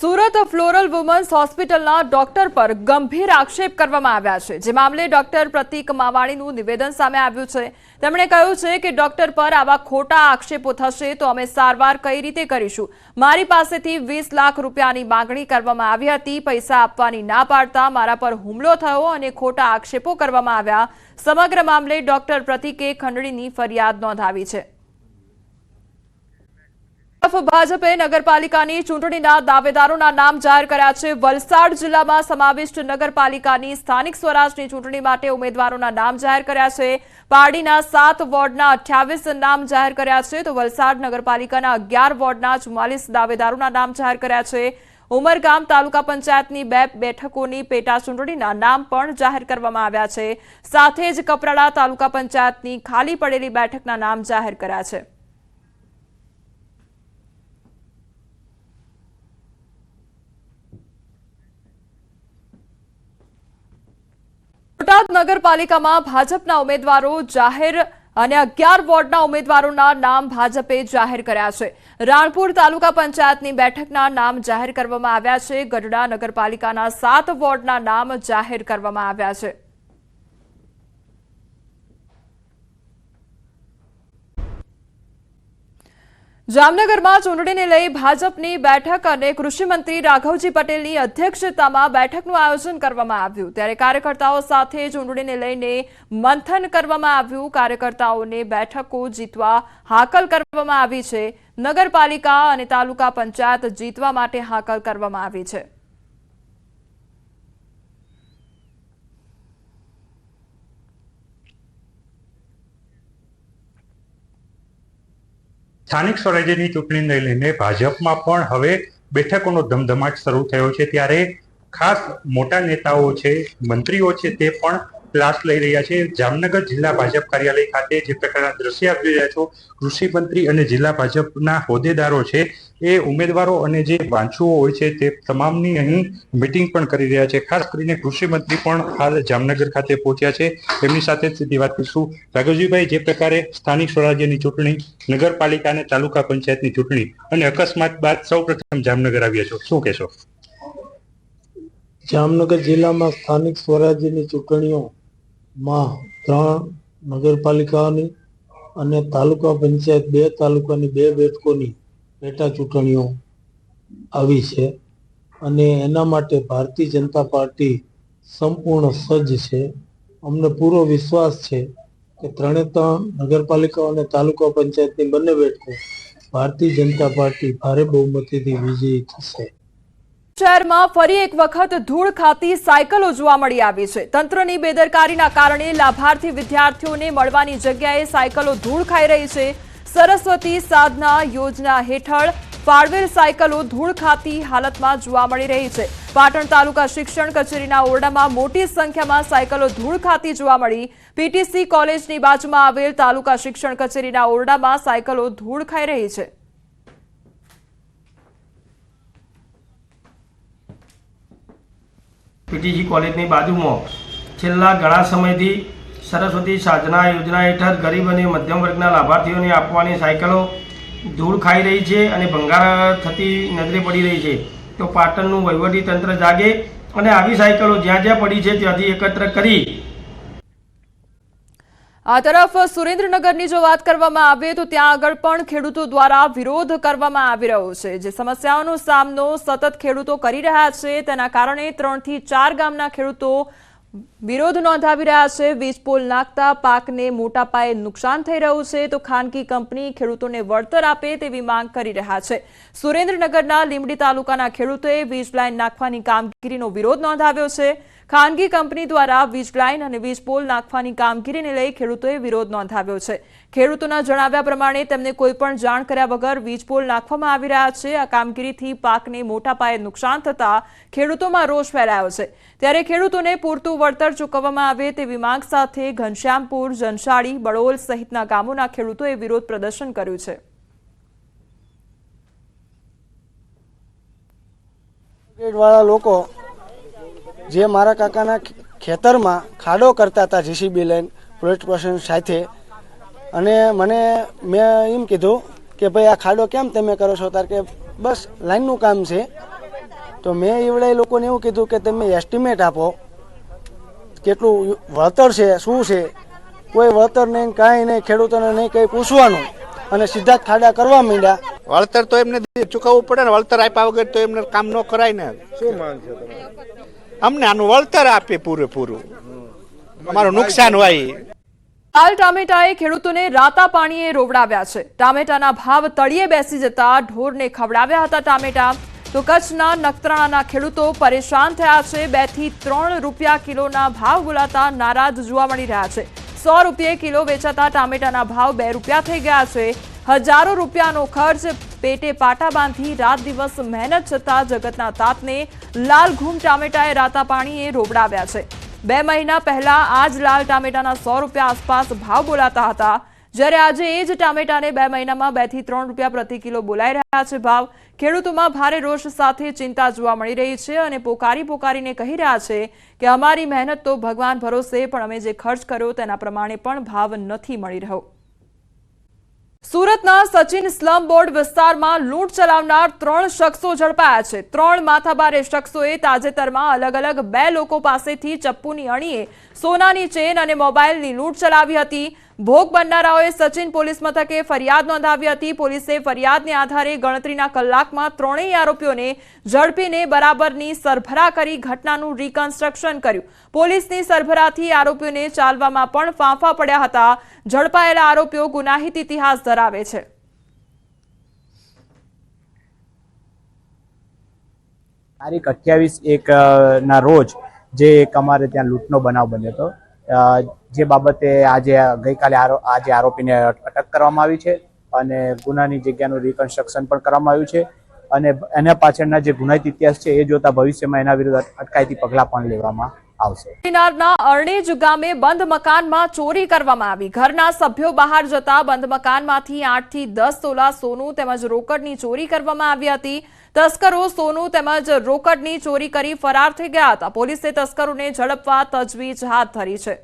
Surat floral women's હોસ્પિટલના doctor પર ગંભીર આક્ષેપ કરવામાં આવ્યા છે। જે મામલે ડોક્ટર પ્રતિક માવાણીનું નિવેદન સામે આવ્યું છે। તેમણે કહ્યું છે કે ડોક્ટર પર આવા ખોટા આક્ષેપો થશે તો અમે સારવાર કઈ રીતે કરીશું। મારી પાસેથી 20 લાખ રૂપિયાની માંગણી કરવામાં આવી હતી। પૈસા આપવાની ના પાડતા મારા પર હુમલો થયો અને ખોટા આક્ષેપો કરવામાં આવ્યા। સમગ્ર મામલે ડોક્ટર પ્રતિકે ખંડણીની ફરિયાદ નોંધાવી છે। ભાજપે નગરપાલિકાની ચૂંટણીના દાવેદારોના નામ જાહેર કર્યા છે। વલસાડ જિલ્લામાં સમાવિષ્ટ નગરપાલિકાની સ્થાનિક સ્વરાજની ચૂંટણી માટે ઉમેદવારોના નામ જાહેર કર્યા છે। પારડીના 7 વોર્ડના 28 નામ જાહેર કર્યા છે તો વલસાડ નગરપાલિકાના 11 વોર્ડના 44 દાવેદારોના નામ જાહેર કર્યા છે। ઉમરગામ તાલુકા પંચાયતની 2 બેઠકોની પેટા ચૂંટણીના નામ પણ જાહેર કરવામાં આવ્યા છે। સાથે જ કપરાડા તાલુકા પંચાયતની ખાલી પડેલી બેઠકના નામ જાહેર કર્યા છે। બોટાદ નગરપાલિકામાં ભાજપના ઉમેદવારો જાહેર અને 11 વોર્ડના ઉમેદવારોના નામ ભાજપે જાહેર કર્યા છે। રાણપુર તાલુકા પંચાયતની બેઠકના નામ જાહેર કરવામાં આવ્યા છે। ગઢડા નગરપાલિકાના 7 વોર્ડના નામ જાહેર કરવામાં આવ્યા છે। જામનગરમાં ચૂંટણીને લઈ ભાજપની બેઠક અને કૃષિ મંત્રી રાઘવજી પટેલની અધ્યક્ષતામાં બેઠકનું આયોજન કરવામાં આવ્યું। ત્યારે કાર્યકર્તાઓ સાથે ચૂંટણીને લઈને મંથન કરવામાં આવ્યું। કાર્યકર્તાઓને બેઠકો જીતવા હાકલ કરવામાં આવી છે। નગરપાલિકા અને તાલુકા પંચાયત જીતવા માટે હાકલ કરવામાં આવી છે। સ્થાનિક સ્વરાજ્યની ચૂંટણીને લઈને ભાજપમાં પણ હવે બેઠકોનો ધમધમાટ શરૂ થયો છે। ત્યારે ખાસ મોટા નેતાઓ છે, મંત્રીઓ છે, તે પણ ક્લાસ લઈ રહ્યા છે। જામનગર જિલ્લા ભાજપ કાર્યાલય ખાતે જે પ્રકારના દ્રશ્ય આપી રહ્યા છો, કૃષિ મંત્રી અને જિલ્લા ભાજપના હોદ્દેદારો છે એ ઉમેદવારો અને જે વાંચુઓ હોય છે તે તમામની અહીં મીટિંગ પણ કરી રહ્યા છે। ખાસ કરીને કૃષિ મંત્રી પણ હાલ જામનગર ખાતે પહોંચ્યા છે। તેમની સાથે સીધી વાત કરીશું। રાઘવજીભાઈ, જે પ્રકારે સ્થાનિક સ્વરાજ્યની ચૂંટણી, નગરપાલિકા અને તાલુકા પંચાયતની ચૂંટણી અને અકસ્માત બાદ સૌપ્રથમ જામનગર આવ્યા છો, શું કહેશો? જામનગર જિલ્લામાં સ્થાનિક સ્વરાજ્યની ચૂંટણીઓમાં 3 નગરપાલિકાની અને તાલુકા પંચાયત 2 તાલુકાની 2 બેઠકોની પેટા ચૂંટણીઓ આવી છે અને એના માટે ભારતીય જનતા પાર્ટી સંપૂર્ણ સજ્જ છે। અમને પૂરો વિશ્વાસ છે કે 3 નગરપાલિકાઓ અને તાલુકા પંચાયતની બંને બેઠકો ભારતીય જનતા પાર્ટી ભારે બહુમતીથી વિજયી થશે। શહેરમાં ફરી એક વખત ધૂળ ખાતી સાયકલો જોવા મળી આવી છે। તંત્રની બેદરકારીના કારણે લાભાર્થી વિદ્યાર્થીઓને મળવાની જગ્યાએ સાયકલો ધૂળ ખાઈ રહી છે। સરસ્વતી સાધના યોજના હેઠળ ફાળવેલ સાયકલો ધૂળ ખાતી હાલતમાં જોવા મળી રહી છે। પાટણ તાલુકા શિક્ષણ કચેરીના ઓરડામાં મોટી સંખ્યામાં સાયકલો ધૂળ ખાતી જોવા મળી। પીટીસી કોલેજની બાજુમાં આવેલ તાલુકા શિક્ષણ કચેરીના ઓરડામાં સાયકલો ધૂળ ખાઈ રહી છે। પીટીસી કોલેજની બાજુમાં છેલ્લા ઘણા સમયથી સરસ્વતી સાધના યોજના હેઠળ ગરીબ અને મધ્યમ વર્ગના લાભાર્થીઓને આપવાની સાયકલો ધૂળ ખાઈ રહી છે અને ભંગાર થતી નજરે પડી રહી છે। તો પાટણનું વહીવટી તંત્ર જાગે અને આવી સાયકલો જ્યાં જ્યાં પડી છે ત્યાંથી એકત્ર કરી। આ તરફ સુરેન્દ્રનગરની જો વાત કરવામાં આવે તો ત્યાં આગળ પણ ખેડૂતો દ્વારા વિરોધ કરવામાં આવી રહ્યો છે। જે સમસ્યાઓનો સામનો સતત ખેડૂતો કરી રહ્યા છે તેના કારણે 3 થી 4 ગામના ખેડૂતો વિરોધ નોંધાવી રહ્યા છે। વીજ પોલ નાખતા પાકને મોટા પાયે નુકસાન થઈ રહ્યું છે તો ખાનગી કંપની ખેડૂતોને વળતર આપે તેવી માંગ કરી રહ્યા છે। સુરેન્દ્રનગરના લીંબડી તાલુકાના ખેડૂતોએ વીજ લાઇન નાખવાની કામગીરીનો વિરોધ નોંધાવ્યો છે। ખાનગી કંપની દ્વારા વીજ લાઇન અને વીજ પોલ નાખવાની કામગીરીને લઈ ખેડૂતોએ વિરોધ નોંધાવ્યો છે। ખેડૂતોના જણાવ્યા પ્રમાણે તેમને કોઈ પણ જાણ કર્યા વગર વીજ પોલ નાખવામાં આવી રહ્યા છે। આ કામગીરીથી પાકને મોટા પાયે નુકસાન થતા ખેડૂતોમાં રોષ ફેલાયો છે। ત્યારે ખેડૂતોને પૂરતું વળતર ચૂકવવામાં આવે તેવી માંગ સાથે ઘનશ્યામપુર, જનશાળી, બળોલ સહિતના ગામોના ખેડૂતોએ વિરોધ પ્રદર્શન કર્યું છે। વાળા લોકો જે મારા કાકાના ખેતરમાં ખાડો કરતા હતા જીસીબી લઈને પોલીસ સ્ટેશન સાથે, અને મેં એમ કીધું કે ભાઈ આ ખાડો કેમ તમે કરો છો? તાર કે બસ લાઈનનું કામ છે તો મેં એવડે એ લોકોને એવું કીધું કે તમે એસ્ટિમેટ આપો કેટલું વળતર છે શું છે. કોઈ વળતર નહીં, કાંઈ નહીં, ખેડૂતોને નહીં કંઈ પૂછવાનું અને સીધા જ ખાડા કરવા માંડ્યા. વળતર તો એમને ચૂકવવું પડે ને, વળતર આપ્યા વગર તો એમને કામ ન કરાય ને. શું માંગ છે તમારી? અમને આનું વળતર આપે પૂરેપૂરું, અમારું નુકસાન હોય. લાલ ટામેટાએ ખેડૂતોને રાતા પાણીએ રોવડાવ્યા છે. ટામેટાના ભાવ તળિયે બેસી જતા ઢોરને ખવડાવ્યા હતા ટામેટા. તો કચ્છના નખત્રાણાના ખેડૂતો પરેશાન થયા છે. 2 થી 3 રૂપિયા કિલોના ભાવ બોલાતા નારાજ જોવા મળી રહ્યા છે. 100 રૂપિયે કિલો વેચાતા ટામેટાના ભાવ 2 રૂપિયા થઈ ગયા છે. હજારો રૂપિયાનો ખર્ચ પેટે પાટા બાંધી રાત દિવસ મહેનત છતાં જગતના તાતને લાલ ઘૂમ ટામેટાએ રાતા પાણીએ રોવડાવ્યા છે. 2 મહિના પહેલા આ જ લાલ ટામેટાના 100 રૂપિયા આસપાસ ભાવ બોલાતા હતા, જ્યારે આજે એ જ ટામેટાને 2 મહિનામાં 2 થી 3 રૂપિયા પ્રતિ કિલો બોલાઈ રહ્યા છે ભાવ. ખેડૂતોમાં ભારે રોષ સાથે ચિંતા જોવા મળી રહી છે અને પોકારીને કહી રહ્યા છે કે અમારી મહેનત તો ભગવાન ભરોસે, પણ અમે જે ખર્ચ કર્યો તેના પ્રમાણે પણ ભાવ નથી મળી રહ્યો. સુરતના સચિન સ્લમ બોર્ડ વિસ્તારમાં લૂંટ ચલાવનાર 3 શખ્સો ઝડપાયા છે. 3 માથાભારે શખ્સોએ તાજેતરમાં અલગ 2 લોકો પાસેથી ચપ્પુની અણીએ સોનાની ચેન અને મોબાઈલની લૂંટ ચલાવી હતી. ભોગ બનનારાઓએ સચિન પોલીસ મથકે ફરિયાદ નોંધાવી હતી. પોલીસે ફરિયાદને આધારે ગણતરીના કલાકમાં 3 આરોપીઓને ઝડપીને બરાબરની સરભરા કરી ઘટનાનું રિકન્સ્ટ્રક્શન કર્યું. પોલીસની સરભરાથી આરોપીઓને ચાલવામાં પણ ફાંફા પડ્યા હતા. ઝડપાયેલા આરોપીઓ ગુનાહિત ઇતિહાસ ધરાવે છે. તારીખ 28/1 ના રોજ જે એક અમારે ત્યાં લૂંટનો બનાવ બન્યો હતો, જે બાબતે ગઈકાલે આરોપીને અટક કરવામાં આવી છે અને ગુનાની જગ્યાનું રિકન્સ્ટ્રક્શન પણ કરવામાં આવ્યું છે. અને એના પાછળના જે ગુનાહિત ઇતિહાસ છે એ જોતા ભવિષ્યમાં એના વિરુદ્ધ અટકાયતી પગલાં પણ લેવામાં આવશે. કિનારના અરણેજ ગામે બંધ મકાનમાં ચોરી કરવામાં આવી. ઘરના સભ્યો બહાર જતા બંધ મકાનમાંથી 8 થી 10 તોલા સોનું તેમજ રોકડની ચોરી કરવામાં આવી હતી. તસ્કરો સોનું તેમજ રોકડની ચોરી કરી ફરાર થઈ ગયા હતા. પોલીસે તસ્કરોને ઝડપવા તજવીજ હાથ ધરી છે.